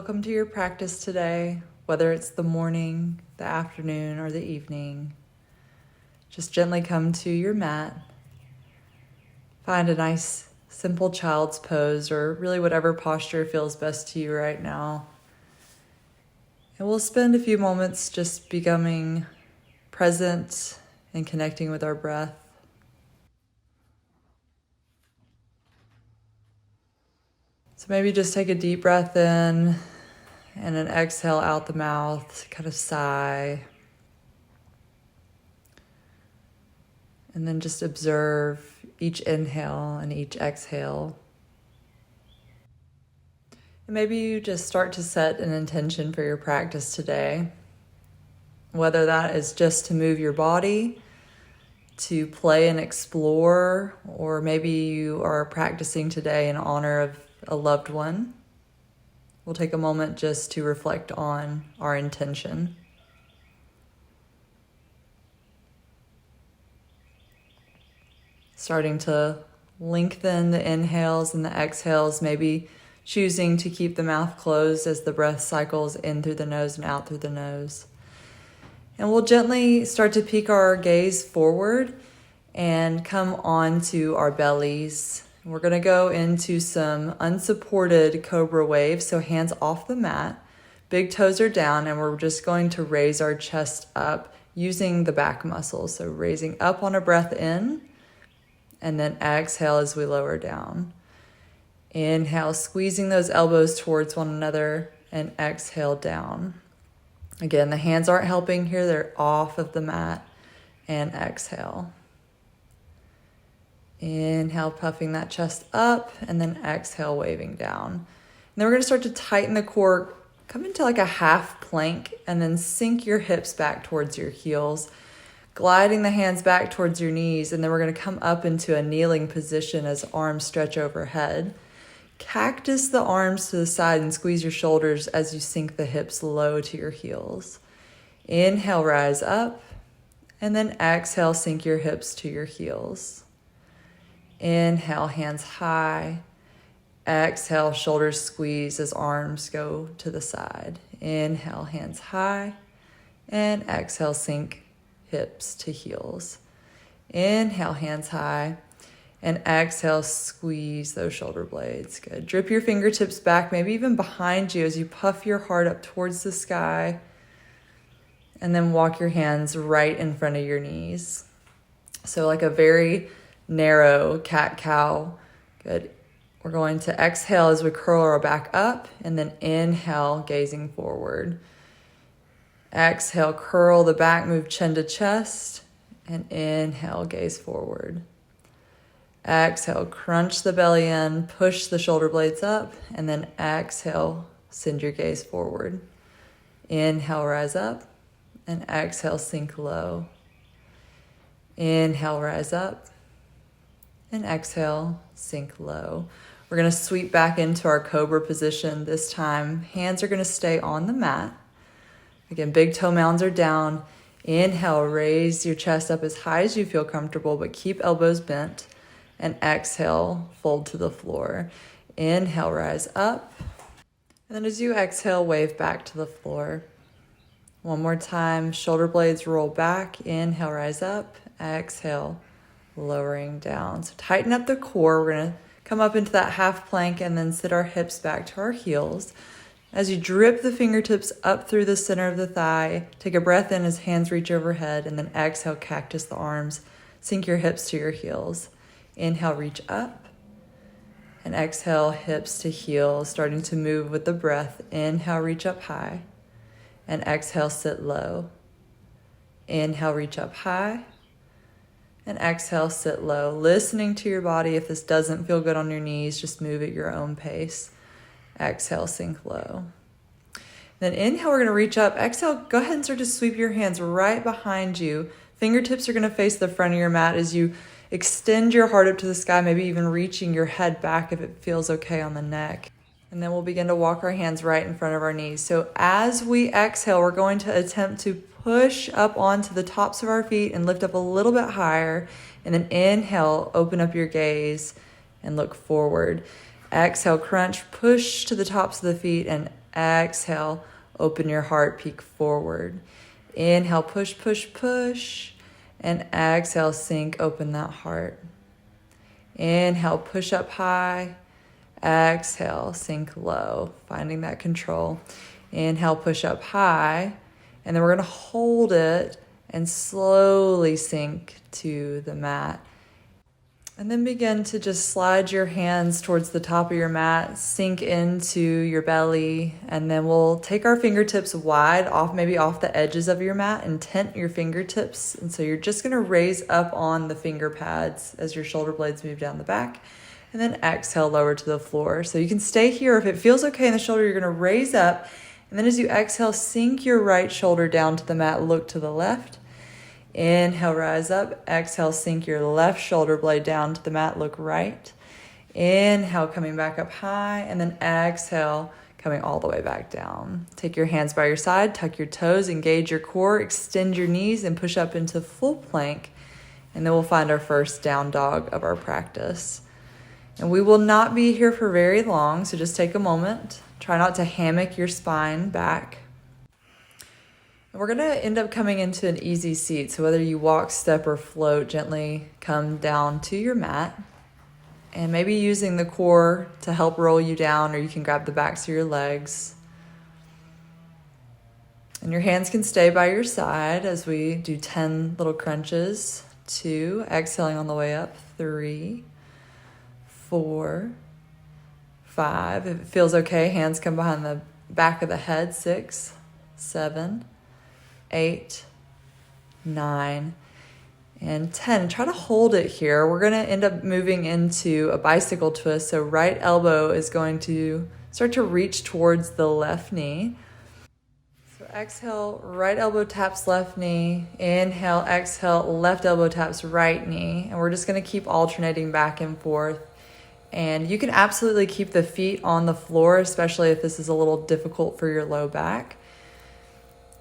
Welcome to your practice today, whether it's the morning, the afternoon, or the evening. Just gently come to your mat. Find a nice, simple child's pose, or really whatever posture feels best to you right now. And we'll spend a few moments just becoming present and connecting with our breath. So maybe just take a deep breath in and an exhale out the mouth, kind of sigh. And then just observe each inhale and each exhale. And maybe you just start to set an intention for your practice today, whether that is just to move your body, to play and explore, or maybe you are practicing today in honor of a loved one. We'll take a moment just to reflect on our intention. Starting to lengthen the inhales and the exhales, maybe choosing to keep the mouth closed as the breath cycles in through the nose and out through the nose. And we'll gently start to peek our gaze forward and come onto our bellies. We're going to go into some unsupported Cobra waves, so hands off the mat, big toes are down, and we're just going to raise our chest up using the back muscles. So raising up on a breath in, and then exhale as we lower down. Inhale, squeezing those elbows towards one another, and exhale down. Again, the hands aren't helping here, they're off of the mat, and exhale. Inhale, puffing that chest up, and then exhale, waving down. And then we're going to start to tighten the core, come into like a half plank, and then sink your hips back towards your heels, gliding the hands back towards your knees, and then we're going to come up into a kneeling position as arms stretch overhead. Cactus the arms to the side and squeeze your shoulders as you sink the hips low to your heels. Inhale, rise up, and then exhale, sink your hips to your heels. Inhale, hands high. Exhale, shoulders squeeze as arms go to the side. Inhale, hands high. And exhale, sink hips to heels. Inhale, hands high. And exhale, squeeze those shoulder blades. Good. Drip your fingertips back, maybe even behind you as you puff your heart up towards the sky. And then walk your hands right in front of your knees. So like a very narrow cat-cow. Good. We're going to exhale as we curl our back up, and then inhale, gazing forward. Exhale, curl the back, move chin to chest, and inhale, gaze forward. Exhale, crunch the belly in, push the shoulder blades up, and then exhale, send your gaze forward. Inhale, rise up, and exhale, sink low. Inhale, rise up, and exhale, sink low. We're going to sweep back into our Cobra position this time. Hands are going to stay on the mat. Again, big toe mounds are down. Inhale, raise your chest up as high as you feel comfortable, but keep elbows bent. And exhale, fold to the floor. Inhale, rise up. And then as you exhale, wave back to the floor. One more time, shoulder blades roll back. Inhale, rise up. Exhale, lowering down. So tighten up the core. We're going to come up into that half plank and then sit our hips back to our heels. As you drip the fingertips up through the center of the thigh, take a breath in as hands reach overhead, and then exhale, cactus the arms. Sink your hips to your heels. Inhale, reach up, and exhale, hips to heels, starting to move with the breath. Inhale, reach up high, and exhale, sit low. Inhale, reach up high, and exhale, sit low. Listening to your body. If this doesn't feel good on your knees, just move at your own pace. Exhale, sink low. Then inhale, we're going to reach up. Exhale, go ahead and start to sweep your hands right behind you. Fingertips are going to face the front of your mat as you extend your heart up to the sky, maybe even reaching your head back if it feels okay on the neck. And then we'll begin to walk our hands right in front of our knees. So as we exhale, we're going to attempt to push up onto the tops of our feet and lift up a little bit higher. And then inhale, open up your gaze and look forward. Exhale, crunch, push to the tops of the feet, and Exhale, open your heart, peek forward. Inhale, push, push, push. And exhale, sink, open that heart. Inhale, push up high. Exhale, sink low, finding that control. Inhale, push up high. And then we're going to hold it and slowly sink to the mat. And then begin to just slide your hands towards the top of your mat, sink into your belly, and then we'll take our fingertips wide off, maybe off the edges of your mat, and tent your fingertips. And so you're just going to raise up on the finger pads as your shoulder blades move down the back, and then exhale, lower to the floor. So you can stay here. If it feels okay in the shoulder, you're going to raise up, and then as you exhale, sink your right shoulder down to the mat, look to the left. Inhale, rise up. Exhale, sink your left shoulder blade down to the mat, look right. Inhale, coming back up high, and then exhale, coming all the way back down. Take your hands by your side, tuck your toes, engage your core, extend your knees, and push up into full plank. And then we'll find our first down dog of our practice. And we will not be here for very long, so just take a moment. Try not to hammock your spine back. We're going to end up coming into an easy seat. So whether you walk, step, or float, gently come down to your mat. And maybe using the core to help roll you down, or you can grab the backs of your legs. And your hands can stay by your side as we do 10 little crunches. 2, exhaling on the way up. 3, 4, 5. If it feels okay, hands come behind the back of the head. 6, 7, 8, 9, and 10. Try to hold it here. We're going to end up moving into a bicycle twist. So right elbow is going to start to reach towards the left knee. So exhale, right elbow taps left knee. Inhale, exhale, left elbow taps right knee. And we're just going to keep alternating back and forth. And you can absolutely keep the feet on the floor, especially if this is a little difficult for your low back.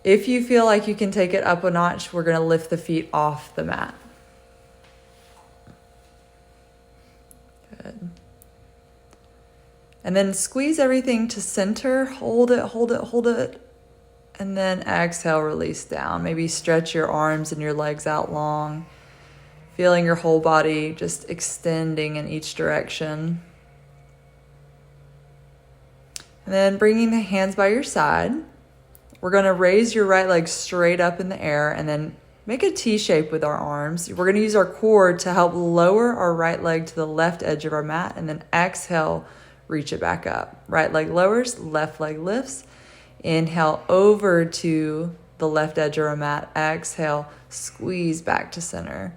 If you feel like you can take it up a notch, we're going to lift the feet off the mat. Good. And then squeeze everything to center. Hold it, hold it, hold it. And then exhale, release down. Maybe stretch your arms and your legs out long. Feeling your whole body just extending in each direction. And then bringing the hands by your side. We're going to raise your right leg straight up in the air and then make a T shape with our arms. We're going to use our core to help lower our right leg to the left edge of our mat, and then exhale, reach it back up. Right leg lowers, left leg lifts. Inhale over to the left edge of our mat. Exhale, squeeze back to center.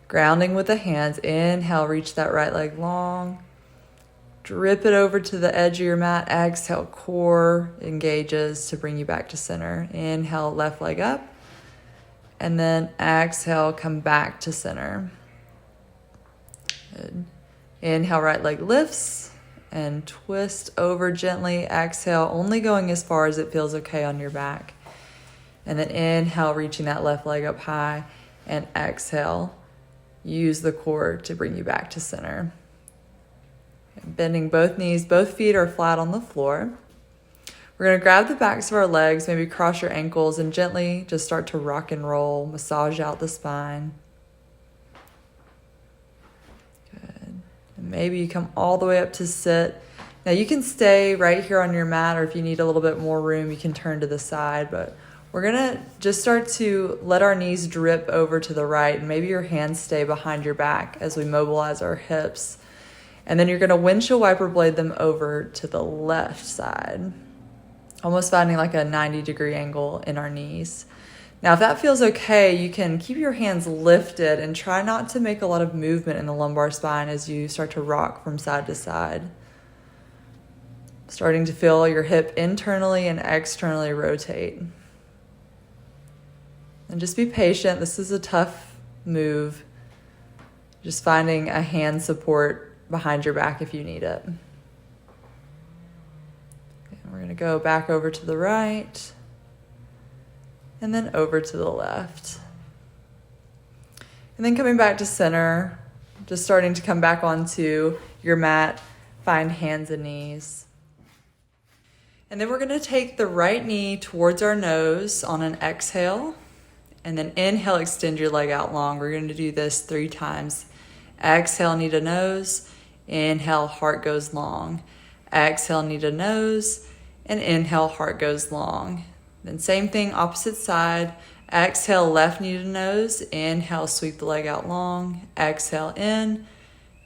Grounding with the hands. Inhale, reach that right leg long. Drip it over to the edge of your mat. Exhale, core engages to bring you back to center. Inhale, left leg up. And then exhale, come back to center. Good. Inhale, right leg lifts and twist over gently. Exhale, only going as far as it feels okay on your back. And then inhale, reaching that left leg up high. And exhale, use the core to bring you back to center. Bending both knees, both feet are flat on the floor. We're going to grab the backs of our legs, maybe cross your ankles, and gently just start to rock and roll, massage out the spine. Good. And maybe you come all the way up to sit. Now you can stay right here on your mat, or if you need a little bit more room, you can turn to the side, but we're going to just start to let our knees drip over to the right, and maybe your hands stay behind your back as we mobilize our hips. And then you're going to windshield wiper blade them over to the left side, almost finding like a 90-degree angle in our knees. Now, if that feels okay, you can keep your hands lifted and try not to make a lot of movement in the lumbar spine as you start to rock from side to side. Starting to feel your hip internally and externally rotate. And just be patient. This is a tough move. Just finding a hand support behind your back if you need it. And we're going to go back over to the right and then over to the left. And then coming back to center, just starting to come back onto your mat, find hands and knees. And then we're going to take the right knee towards our nose on an exhale. And then inhale, extend your leg out long. We're going to do this 3 times. Exhale, knee to nose. Inhale, heart goes long. Exhale, knee to nose. And inhale, heart goes long. Then same thing, opposite side. Exhale, left knee to nose. Inhale, sweep the leg out long. Exhale in.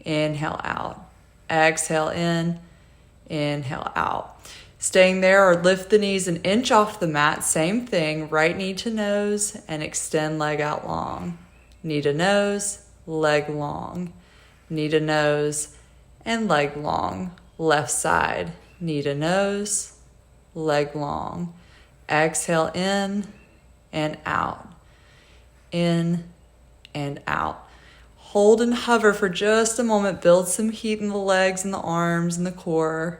Inhale out. Exhale in. Inhale out. Staying there, or lift the knees an inch off the mat. Same thing, right knee to nose and extend leg out long. Knee to nose, leg long. Knee to nose and leg long. Left side, knee to nose, leg long. Exhale in and out. In and out. Hold and hover for just a moment. Build some heat in the legs and the arms and the core.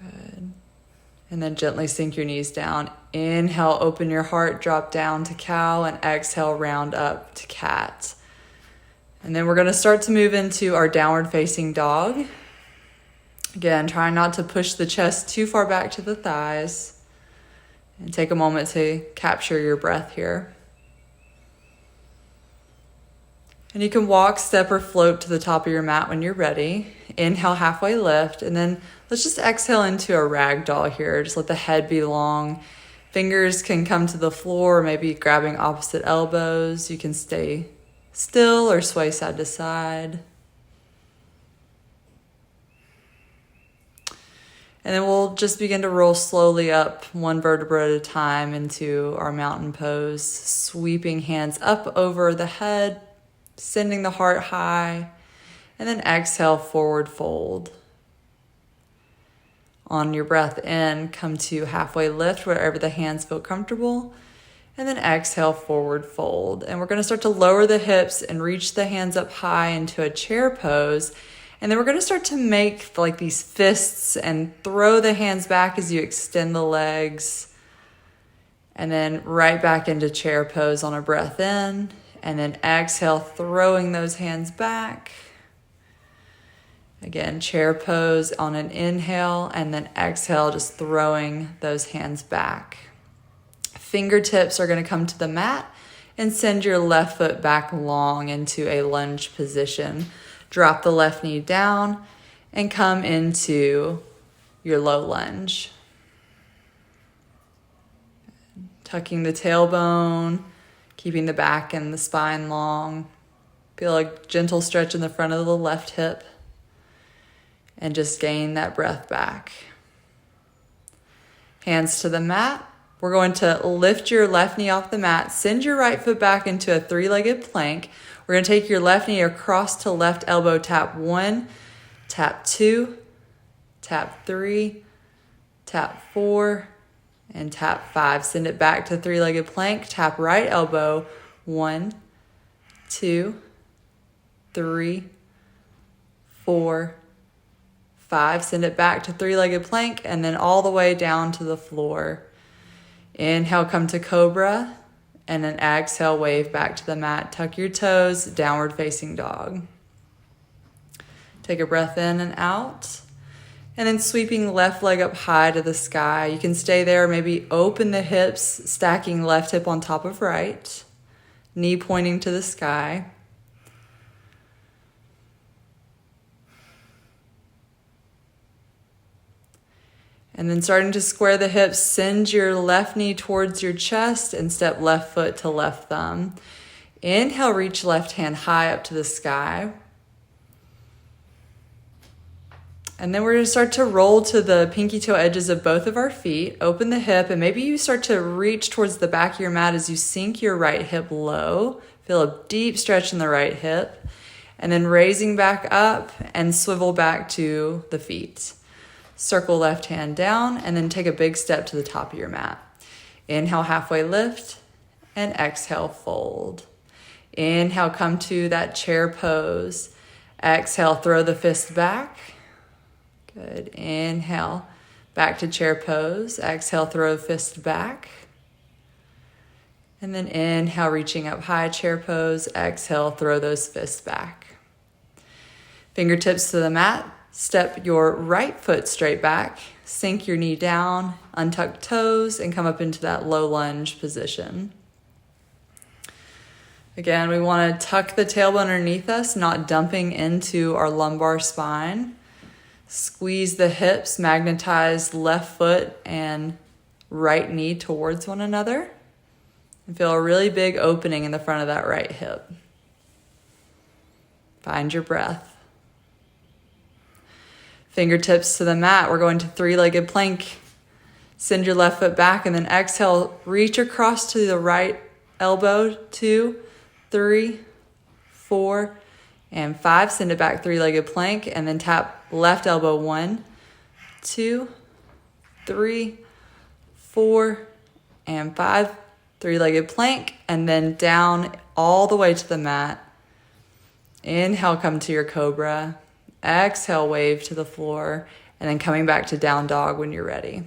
Good. And then gently sink your knees down. Inhale, open your heart, drop down to cow, and exhale, round up to cat. And then we're going to start to move into our downward facing dog. Again, try not to push the chest too far back to the thighs. And take a moment to capture your breath here. And you can walk, step, or float to the top of your mat when you're ready. Inhale, halfway lift, and then let's just exhale into a ragdoll here. Just let the head be long. Fingers can come to the floor, maybe grabbing opposite elbows. You can stay still or sway side to side. And then we'll just begin to roll slowly up, one vertebra at a time, into our mountain pose, sweeping hands up over the head, sending the heart high, and then exhale, forward fold. On your breath in, come to halfway lift, wherever the hands feel comfortable, and then exhale, forward fold. And we're going to start to lower the hips and reach the hands up high into a chair pose. And then we're going to start to make like these fists and throw the hands back as you extend the legs. And then right back into chair pose on a breath in. And then exhale, throwing those hands back. Again, chair pose on an inhale. And then exhale, just throwing those hands back. Fingertips are going to come to the mat and send your left foot back long into a lunge position. Drop the left knee down and come into your low lunge. Tucking the tailbone, keeping the back and the spine long. Feel a gentle stretch in the front of the left hip. And just gain that breath back. Hands to the mat. We're going to lift your left knee off the mat. Send your right foot back into a 3-legged plank. We're going to take your left knee across to left elbow. Tap 1, tap 2, tap 3, tap 4, and tap 5. Send it back to 3-legged plank. Tap right elbow. 1, 2, 3, 4, 5. Send it back to 3-legged plank and then all the way down to the floor. Inhale, come to Cobra. And then exhale, wave back to the mat. Tuck your toes, downward facing dog. Take a breath in and out. And then sweeping the left leg up high to the sky. You can stay there, maybe open the hips, stacking left hip on top of right. Knee pointing to the sky. And then starting to square the hips, send your left knee towards your chest and step left foot to left thumb. Inhale, reach left hand high up to the sky. And then we're going to start to roll to the pinky toe edges of both of our feet. Open the hip, and maybe you start to reach towards the back of your mat as you sink your right hip low. Feel a deep stretch in the right hip. And then raising back up and swivel back to the feet. Circle left hand down and then take a big step to the top of your mat. Inhale, halfway lift, and exhale, fold. Inhale, come to that chair pose. Exhale, throw the fist back. Good. Inhale, back to chair pose. Exhale, throw the fist back. And then inhale, reaching up high, chair pose. Exhale, throw those fists back. Fingertips to the mat. Step your right foot straight back. Sink your knee down, untuck toes, and come up into that low lunge position. Again, we want to tuck the tailbone underneath us, not dumping into our lumbar spine. Squeeze the hips, magnetize left foot and right knee towards one another. And feel a really big opening in the front of that right hip. Find your breath. Fingertips to the mat. We're going to three-legged plank. Send your left foot back and then exhale. Reach across to the right elbow. 2, 3, 4, and 5. Send it back, three-legged plank, and then tap left elbow. 1, 2, 3, 4, and 5. Three-legged plank, and then down all the way to the mat. Inhale, come to your Cobra. Exhale, wave to the floor, and then coming back to down dog when you're ready.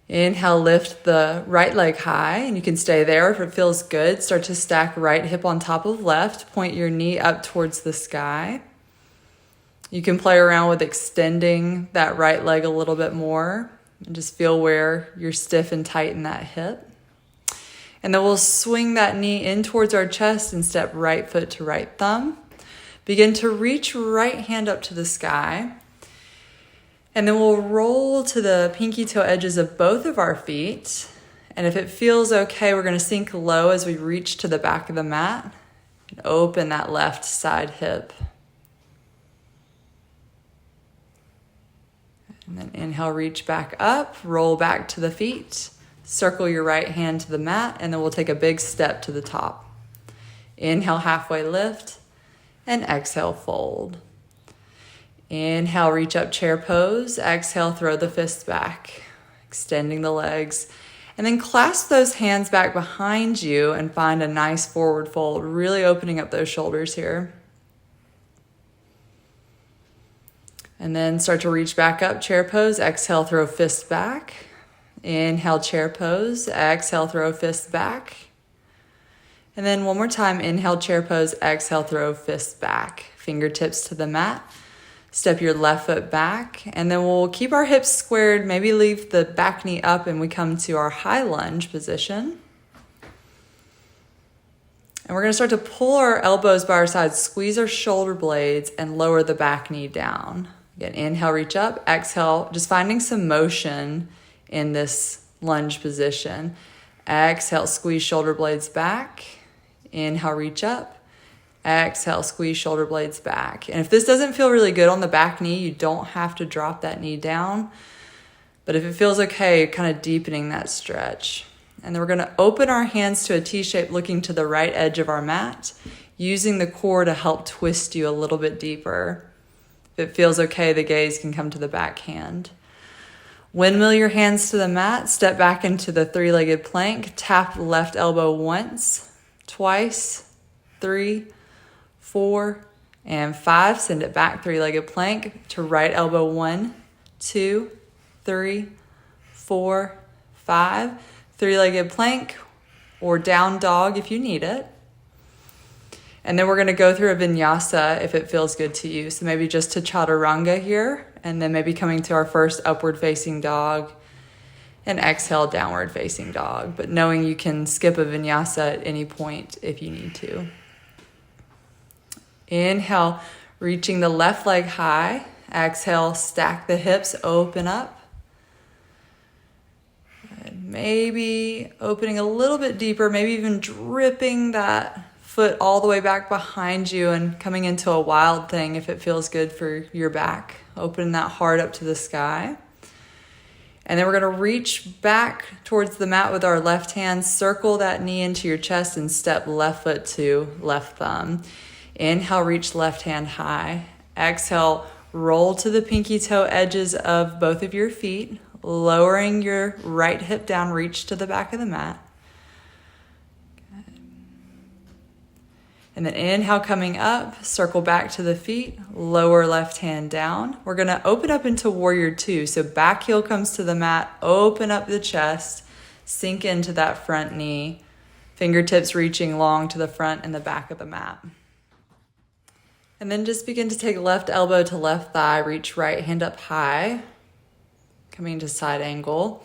Inhale, lift the right leg high, and you can stay there if it feels good. Start to stack right hip on top of left. Point your knee up towards the sky. You can play around with extending that right leg a little bit more, and just feel where you're stiff and tight in that hip. And then we'll swing that knee in towards our chest and step right foot to right thumb. Begin to reach right hand up to the sky. And then we'll roll to the pinky toe edges of both of our feet. And if it feels okay, we're going to sink low as we reach to the back of the mat and open that left side hip. And then inhale, reach back up, roll back to the feet. Circle your right hand to the mat, and then we'll take a big step to the top. Inhale, halfway lift, and exhale, fold. Inhale, reach up, chair pose. Exhale, throw the fists back, extending the legs. And then clasp those hands back behind you and find a nice forward fold, really opening up those shoulders here. And then start to reach back up, chair pose. Exhale, throw fists back. Inhale, chair pose. Exhale, throw fists back. And then one more time, inhale, chair pose. Exhale, throw fists back. Fingertips to the mat. Step your left foot back. And then we'll keep our hips squared. Maybe leave the back knee up and we come to our high lunge position. And we're going to start to pull our elbows by our sides, squeeze our shoulder blades, and lower the back knee down. Again, inhale, reach up. Exhale, just finding some motion in this lunge position. Exhale, squeeze shoulder blades back. Inhale, reach up. Exhale, squeeze shoulder blades back. And if this doesn't feel really good on the back knee, you don't have to drop that knee down. But if it feels okay, kind of deepening that stretch. And then we're going to open our hands to a T shape, looking to the right edge of our mat, using the core to help twist you a little bit deeper. If it feels okay, the gaze can come to the back hand. Windmill your hands to the mat, step back into the three-legged plank, tap left elbow once, twice, 3, 4, and 5. Send it back, three-legged plank to right elbow 1, 2, 3, 4, 5. Three-legged plank or down dog if you need it. And then we're going to go through a vinyasa if it feels good to you. So maybe just to chaturanga here, and then maybe coming to our first upward facing dog and exhale, downward facing dog. But knowing you can skip a vinyasa at any point if you need to. Inhale, reaching the left leg high. Exhale, stack the hips, open up. And maybe opening a little bit deeper, maybe even dripping that foot all the way back behind you and coming into a wild thing if it feels good for your back. Open that heart up to the sky. And then we're going to reach back towards the mat with our left hand, circle that knee into your chest and step left foot to left thumb. Inhale, reach left hand high. Exhale, roll to the pinky toe edges of both of your feet, lowering your right hip down, reach to the back of the mat. And then inhale, coming up, circle back to the feet, lower left hand down. We're going to open up into warrior 2. So back heel comes to the mat, open up the chest, sink into that front knee, fingertips reaching long to the front and the back of the mat. And then just begin to take left elbow to left thigh, reach right hand up high, coming to side angle.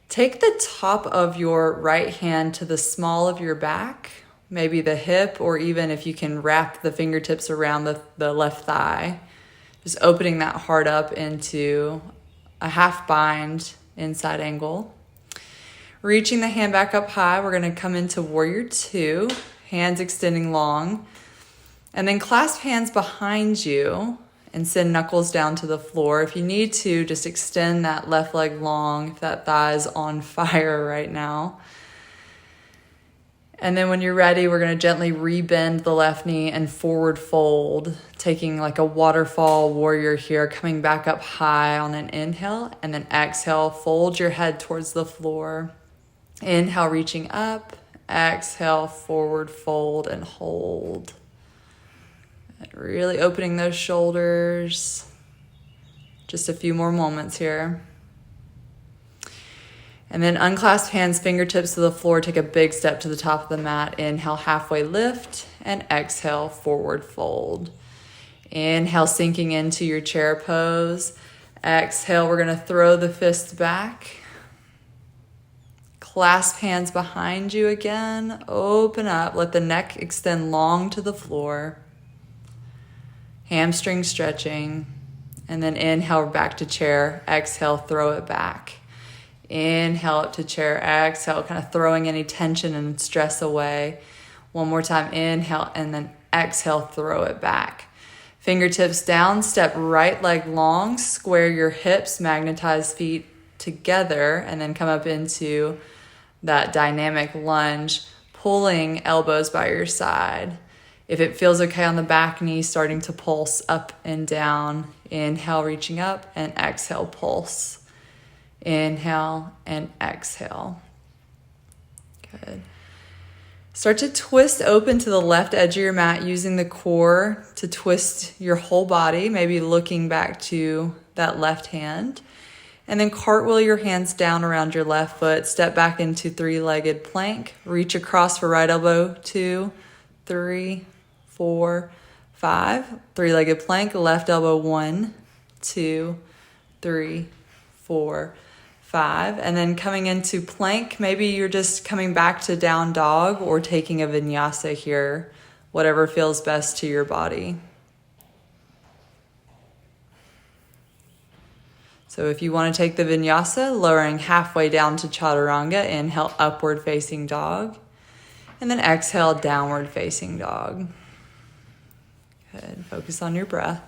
Take the top of your right hand to the small of your back, maybe the hip, or even if you can wrap the fingertips around the left thigh. Just opening that heart up into a half bind in side angle. Reaching the hand back up high, we're going to come into warrior two, hands extending long. And then clasp hands behind you and send knuckles down to the floor. If you need to, just extend that left leg long if that thigh is on fire right now. And then when you're ready, we're going to gently rebend the left knee and forward fold, taking like a waterfall warrior here, coming back up high on an inhale, and then exhale, fold your head towards the floor. Inhale, reaching up, exhale, forward fold and hold. And really opening those shoulders. Just a few more moments here. And then unclasp hands, fingertips to the floor. Take a big step to the top of the mat. Inhale, halfway lift, and exhale, forward fold. Inhale, sinking into your chair pose. Exhale, we're going to throw the fists back. Clasp hands behind you again. Open up. Let the neck extend long to the floor. Hamstring stretching. And then inhale, back to chair. Exhale, throw it back. Inhale up to chair, exhale, kind of throwing any tension and stress away. One more time, inhale, and then exhale, throw it back. Fingertips down, step right leg long, square your hips, magnetize feet together, and then come up into that dynamic lunge, pulling elbows by your side. If it feels okay on the back knee, starting to pulse up and down. Inhale, reaching up, and exhale, pulse. Inhale and exhale. Good. Start to twist open to the left edge of your mat, using the core to twist your whole body, maybe looking back to that left hand. And then cartwheel your hands down around your left foot. Step back into three-legged plank. Reach across for right elbow, 2, 3, 4, 5. Three-legged plank, left elbow, 1, 2, 3, 4, 5. And then coming into plank, maybe you're just coming back to down dog or taking a vinyasa here, whatever feels best to your body. So if you want to take the vinyasa, lowering halfway down to chaturanga, inhale, upward facing dog, and then exhale, downward facing dog. Good. Focus on your breath.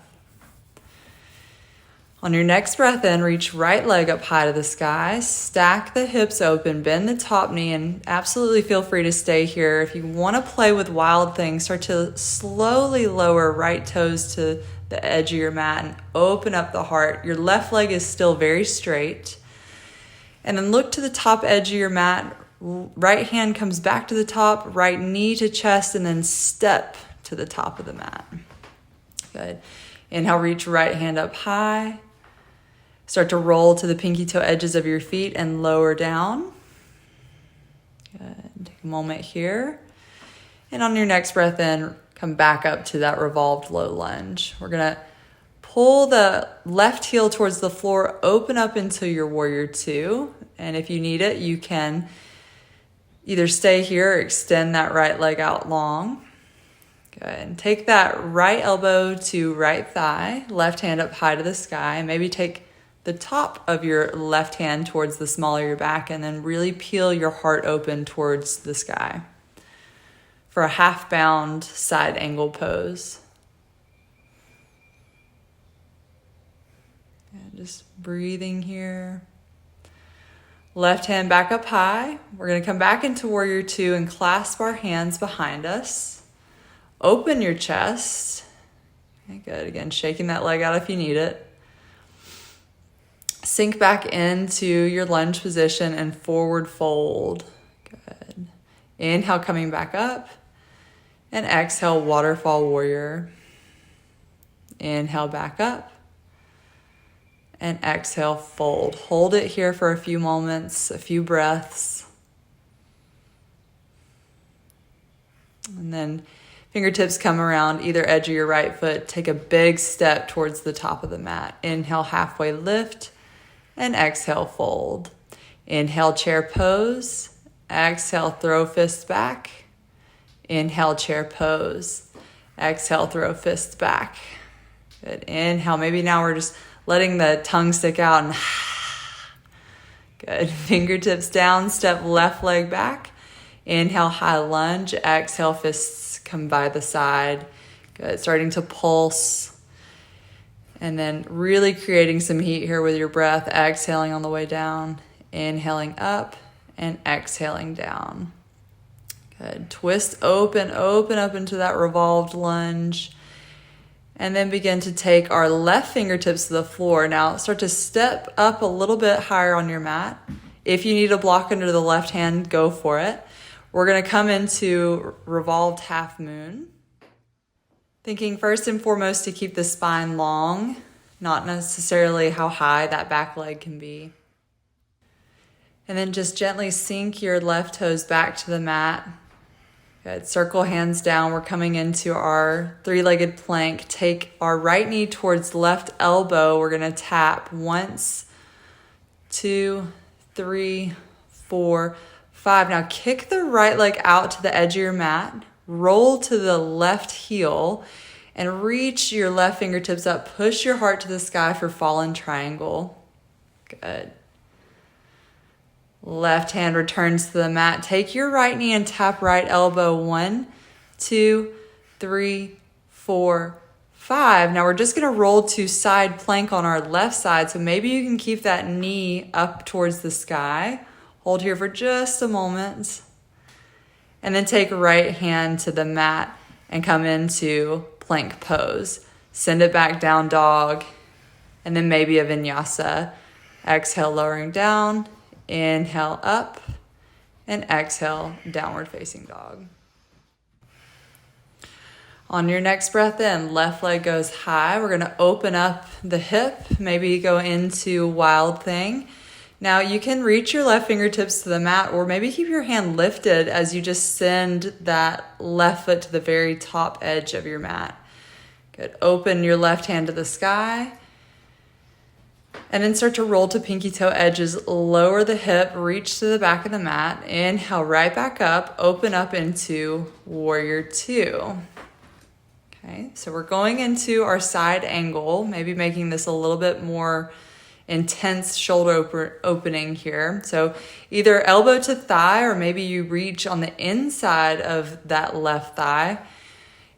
On your next breath in, reach right leg up high to the sky, stack the hips open, bend the top knee, and absolutely feel free to stay here. If you want to play with wild things, start to slowly lower right toes to the edge of your mat and open up the heart. Your left leg is still very straight. And then look to the top edge of your mat. Right hand comes back to the top, right knee to chest, and then step to the top of the mat. Good. Inhale, reach right hand up high. Start to roll to the pinky toe edges of your feet and lower down. Good. Take a moment here. And on your next breath in, come back up to that revolved low lunge. We're going to pull the left heel towards the floor, open up into your warrior two. And if you need it, you can either stay here or extend that right leg out long. Good. And take that right elbow to right thigh, left hand up high to the sky. Maybe take the top of your left hand towards the small of your back, and then really peel your heart open towards the sky for a half bound side angle pose. And just breathing here. Left hand back up high. We're going to come back into warrior two and clasp our hands behind us. Open your chest. Okay, good. Again, shaking that leg out if you need it. Sink back into your lunge position and forward fold. Good. Inhale, coming back up. And exhale, waterfall warrior. Inhale, back up. And exhale, fold. Hold it here for a few moments, a few breaths. And then Fingertips come around either edge of your right foot. Take a big step towards the top of the mat. Inhale, halfway lift, and exhale, fold. Inhale, chair pose. Exhale, throw fists back. Inhale, chair pose. Exhale, throw fists back. Good. Inhale. Maybe now we're just letting the tongue stick out and good. Fingertips down, step left leg back. Inhale, high lunge. Exhale, fists come by the side. Good. Starting to pulse. And then really creating some heat here with your breath. Exhaling on the way down. Inhaling up and exhaling down. Good. Twist open up into that revolved lunge. And then begin to take our left fingertips to the floor. Now start to step up a little bit higher on your mat. If you need a block under the left hand, go for it. We're going to come into revolved half moon. Thinking first and foremost to keep the spine long, not necessarily how high that back leg can be. And then just gently sink your left toes back to the mat. Good. Circle hands down. We're coming into our three-legged plank. Take our right knee towards left elbow. We're going to tap 1, 2, 3, 4, 5. Now kick the right leg out to the edge of your mat. Roll to the left heel and reach your left fingertips up. Push your heart to the sky for fallen triangle. Good. Left hand returns to the mat. Take your right knee and tap right elbow. 1, 2, 3, 4, 5. Now we're just going to roll to side plank on our left side. So maybe you can keep that knee up towards the sky. Hold here for just a moment. And then take right hand to the mat and come into plank pose. Send it back down dog. And then maybe a vinyasa. Exhale, lowering down. Inhale up. And exhale, downward facing dog. On your next breath in, left leg goes high. We're going to open up the hip. Maybe go into wild thing. Now you can reach your left fingertips to the mat or maybe keep your hand lifted as you just send that left foot to the very top edge of your mat. Good. Open your left hand to the sky. And then start to roll to pinky toe edges. Lower the hip, reach to the back of the mat. Inhale right back up. Open up into warrior 2. Okay, so we're going into our side angle, maybe making this a little bit more intense shoulder opening here. So either elbow to thigh or maybe you reach on the inside of that left thigh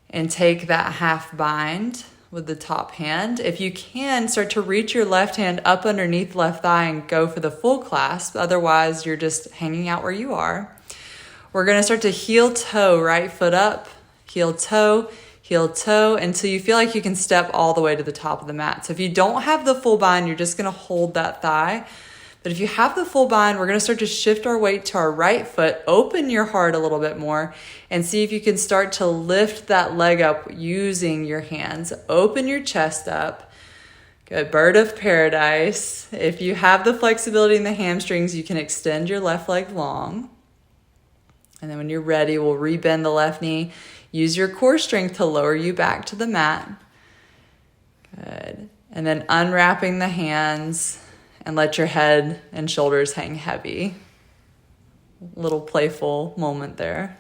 and take that half bind with the top hand. If you can, start to reach your left hand up underneath left thigh and go for the full clasp. Otherwise, you're just hanging out where you are. We're going to start to heel toe, right foot up, heel toe, until you feel like you can step all the way to the top of the mat. So if you don't have the full bind, you're just going to hold that thigh. But if you have the full bind, we're going to start to shift our weight to our right foot, open your heart a little bit more, and see if you can start to lift that leg up using your hands. Open your chest up. Good. Bird of paradise. If you have the flexibility in the hamstrings, you can extend your left leg long. And then when you're ready, we'll rebend the left knee. Use your core strength to lower you back to the mat. Good. And then unwrapping the hands and let your head and shoulders hang heavy. Little playful moment there.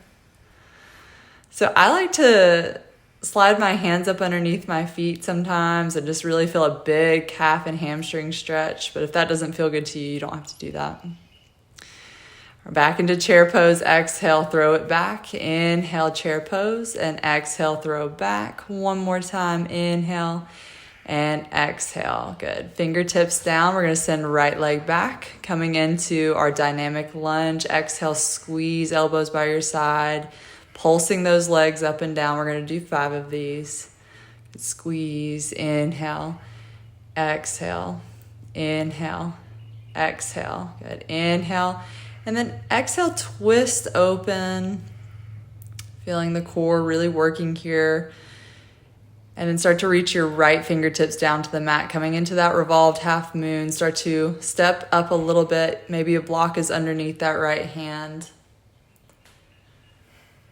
So I like to slide my hands up underneath my feet sometimes and just really feel a big calf and hamstring stretch. But if that doesn't feel good to you, you don't have to do that. We're back into chair pose. Exhale, throw it back. Inhale, chair pose, and exhale, throw back. One more time. Inhale and exhale. Good. Fingertips down. We're going to send right leg back. Coming into our dynamic lunge. Exhale, squeeze elbows by your side. Pulsing those legs up and down. We're going to do 5 of these. Squeeze. Inhale. Exhale. Inhale. Exhale. Good. Inhale. And then exhale, twist open, feeling the core really working here. And then start to reach your right fingertips down to the mat, coming into that revolved half moon. Start to step up a little bit. Maybe a block is underneath that right hand.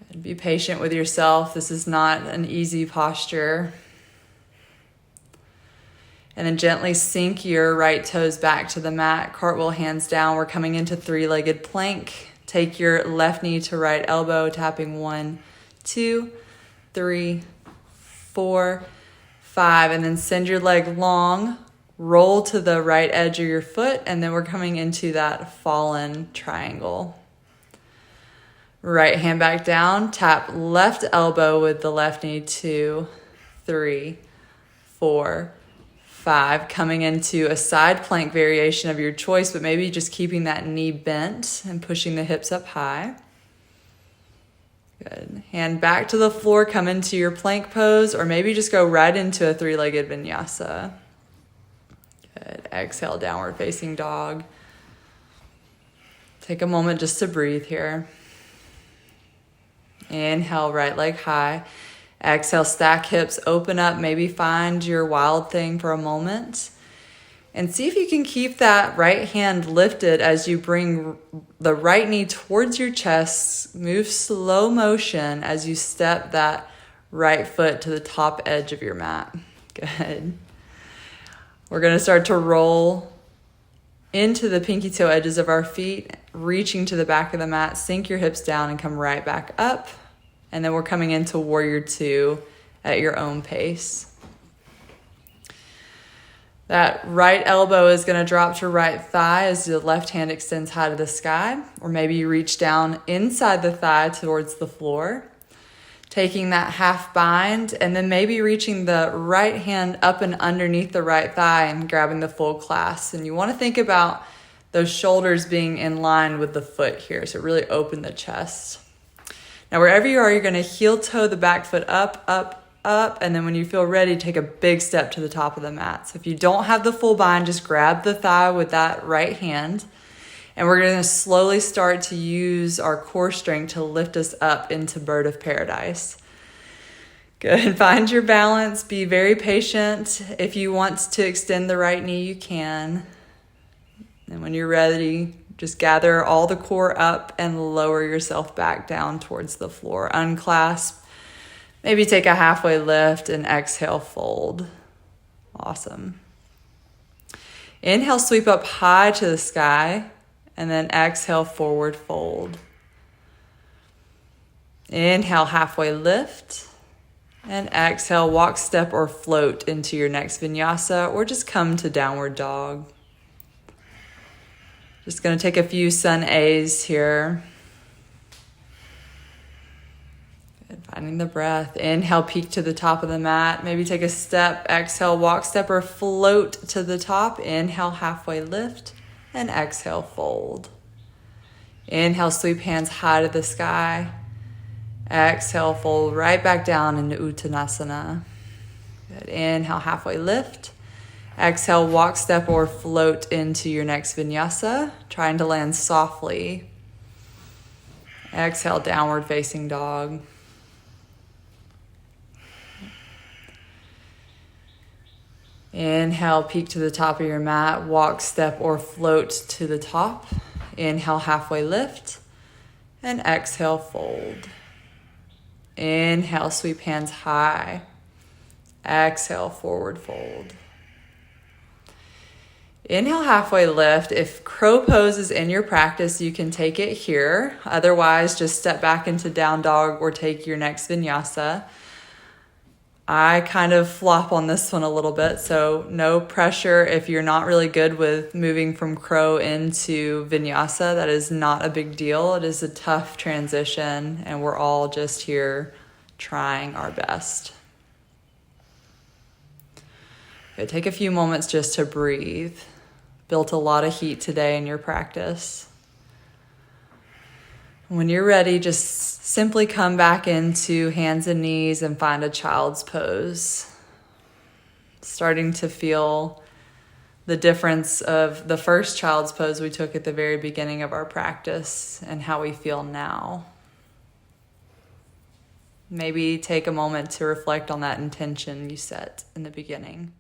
And be patient with yourself. This is not an easy posture. And then gently sink your right toes back to the mat. Cartwheel hands down. We're coming into three-legged plank. Take your left knee to right elbow, tapping 1, 2, 3, 4, 5. And then send your leg long. Roll to the right edge of your foot. And then we're coming into that fallen triangle. Right hand back down. Tap left elbow with the left knee. 2, 3, 4, 5, coming into a side plank variation of your choice, but maybe just keeping that knee bent and pushing the hips up high. Good. Hand back to the floor, come into your plank pose, or maybe just go right into a three-legged vinyasa. Good. Exhale, downward facing dog. Take a moment just to breathe here. Inhale, right leg high. Exhale, stack hips, open up, maybe find your wild thing for a moment. And see if you can keep that right hand lifted as you bring the right knee towards your chest. Move slow motion as you step that right foot to the top edge of your mat. Good. We're going to start to roll into the pinky toe edges of our feet, reaching to the back of the mat. Sink your hips down and come right back up. And then we're coming into Warrior 2 at your own pace. That right elbow is going to drop to right thigh as the left hand extends high to the sky. Or maybe you reach down inside the thigh towards the floor. Taking that half bind and then maybe reaching the right hand up and underneath the right thigh and grabbing the full clasp. And you want to think about those shoulders being in line with the foot here. So really open the chest. Now, wherever you are, you're going to heel toe the back foot up, up, up. And then when you feel ready, take a big step to the top of the mat. So if you don't have the full bind, just grab the thigh with that right hand. And we're going to slowly start to use our core strength to lift us up into bird of paradise. Good. Find your balance. Be very patient. If you want to extend the right knee, you can. And when you're ready, just gather all the core up and lower yourself back down towards the floor. Unclasp. Maybe take a halfway lift and exhale, fold. Awesome. Inhale, sweep up high to the sky, and then exhale, forward fold. Inhale, halfway lift, and exhale, walk, step, or float into your next vinyasa, or just come to downward dog. Just going to take a few sun A's here. Good. Finding the breath. Inhale, peek to the top of the mat. Maybe take a step. Exhale, walk, step, or float to the top. Inhale, halfway lift. And exhale, fold. Inhale, sweep hands high to the sky. Exhale, fold right back down into Uttanasana. Good. Inhale, halfway lift. Exhale, walk, step, or float into your next vinyasa, trying to land softly. Exhale, downward facing dog. Inhale, peek to the top of your mat, walk, step, or float to the top. Inhale, halfway lift, and exhale, fold. Inhale, sweep hands high. Exhale, forward fold. Inhale, halfway lift. If crow pose is in your practice, you can take it here. Otherwise, just step back into down dog or take your next vinyasa. I kind of flop on this one a little bit, so no pressure if you're not really good with moving from crow into vinyasa. That is not a big deal. It is a tough transition, and we're all just here trying our best. Okay, take a few moments just to breathe. Built a lot of heat today in your practice. When you're ready, just simply come back into hands and knees and find a child's pose. Starting to feel the difference of the first child's pose we took at the very beginning of our practice and how we feel now. Maybe take a moment to reflect on that intention you set in the beginning.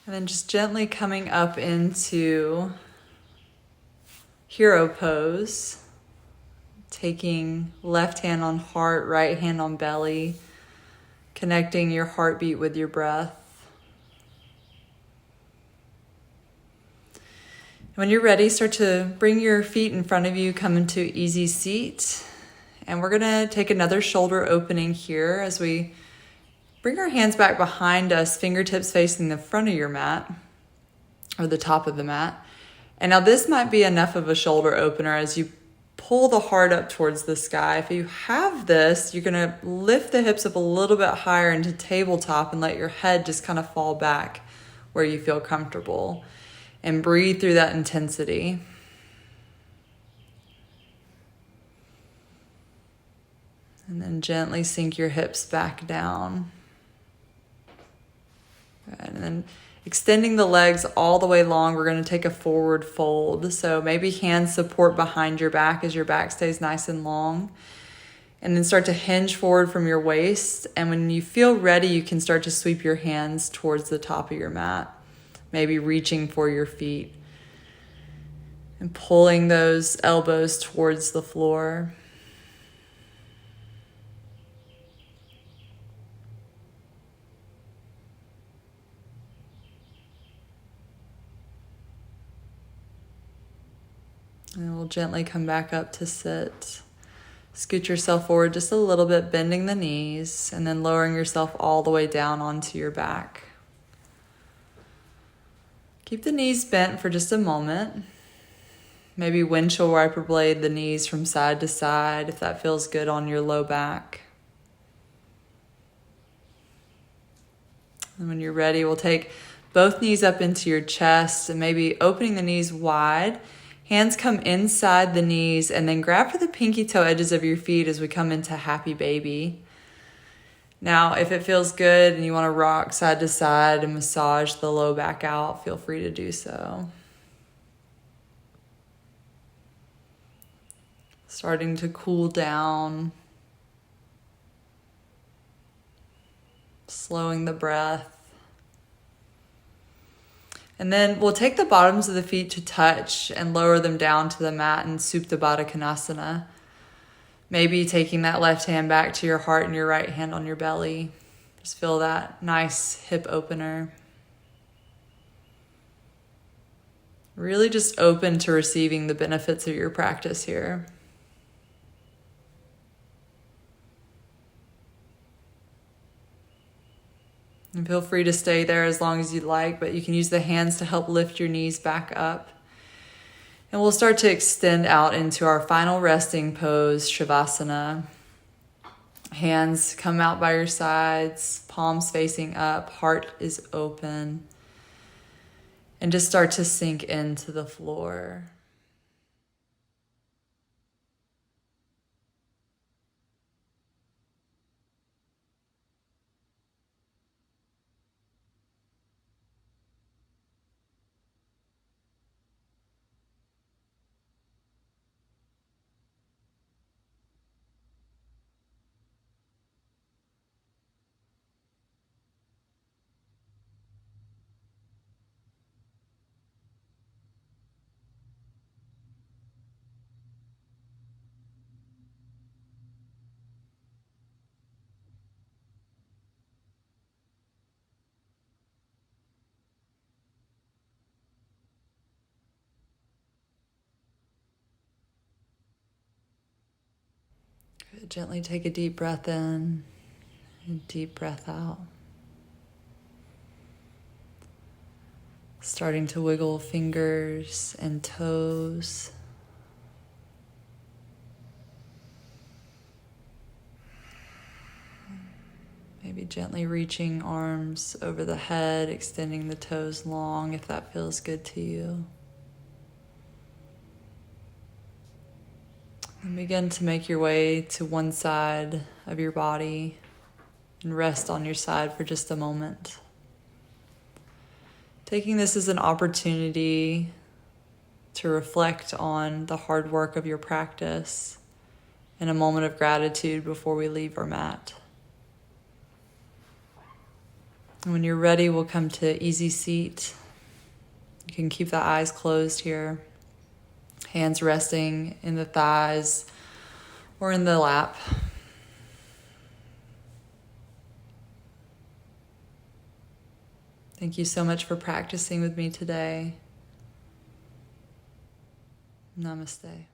And then just gently coming up into hero pose, taking left hand on heart, right hand on belly, connecting your heartbeat with your breath. When you're ready, start to bring your feet in front of you, come into easy seat. And we're gonna take another shoulder opening here as we bring our hands back behind us, fingertips facing the front of your mat, or the top of the mat. And now this might be enough of a shoulder opener as you pull the heart up towards the sky. If you have this, you're gonna lift the hips up a little bit higher into tabletop and let your head just kind of fall back where you feel comfortable. And breathe through that intensity. And then gently sink your hips back down. And then extending the legs all the way long, we're going to take a forward fold. So maybe hands support behind your back as your back stays nice and long. And then start to hinge forward from your waist. And when you feel ready, you can start to sweep your hands towards the top of your mat. Maybe reaching for your feet. And pulling those elbows towards the floor. And we'll gently come back up to sit. Scoot yourself forward just a little bit, bending the knees, and then lowering yourself all the way down onto your back. Keep the knees bent for just a moment. Maybe windshield wiper blade the knees from side to side if that feels good on your low back. And when you're ready, we'll take both knees up into your chest and maybe opening the knees wide. Hands come inside the knees and then grab for the pinky toe edges of your feet as we come into happy baby. Now, if it feels good and you want to rock side to side and massage the low back out, feel free to do so. Starting to cool down. Slowing the breath. And then we'll take the bottoms of the feet to touch and lower them down to the mat in Supta Baddha Konasana. Maybe taking that left hand back to your heart and your right hand on your belly. Just feel that nice hip opener. Really just open to receiving the benefits of your practice here. And feel free to stay there as long as you like, but you can use the hands to help lift your knees back up. And we'll start to extend out into our final resting pose, Shavasana. Hands come out by your sides, palms facing up, heart is open. And just start to sink into the floor. Gently take a deep breath in and deep breath out. Starting to wiggle fingers and toes. Maybe gently reaching arms over the head, extending the toes long if that feels good to you. And begin to make your way to one side of your body and rest on your side for just a moment. Taking this as an opportunity to reflect on the hard work of your practice and a moment of gratitude before we leave our mat. And when you're ready, we'll come to easy seat. You can keep the eyes closed here. Hands resting in the thighs or in the lap. Thank you so much for practicing with me today. Namaste.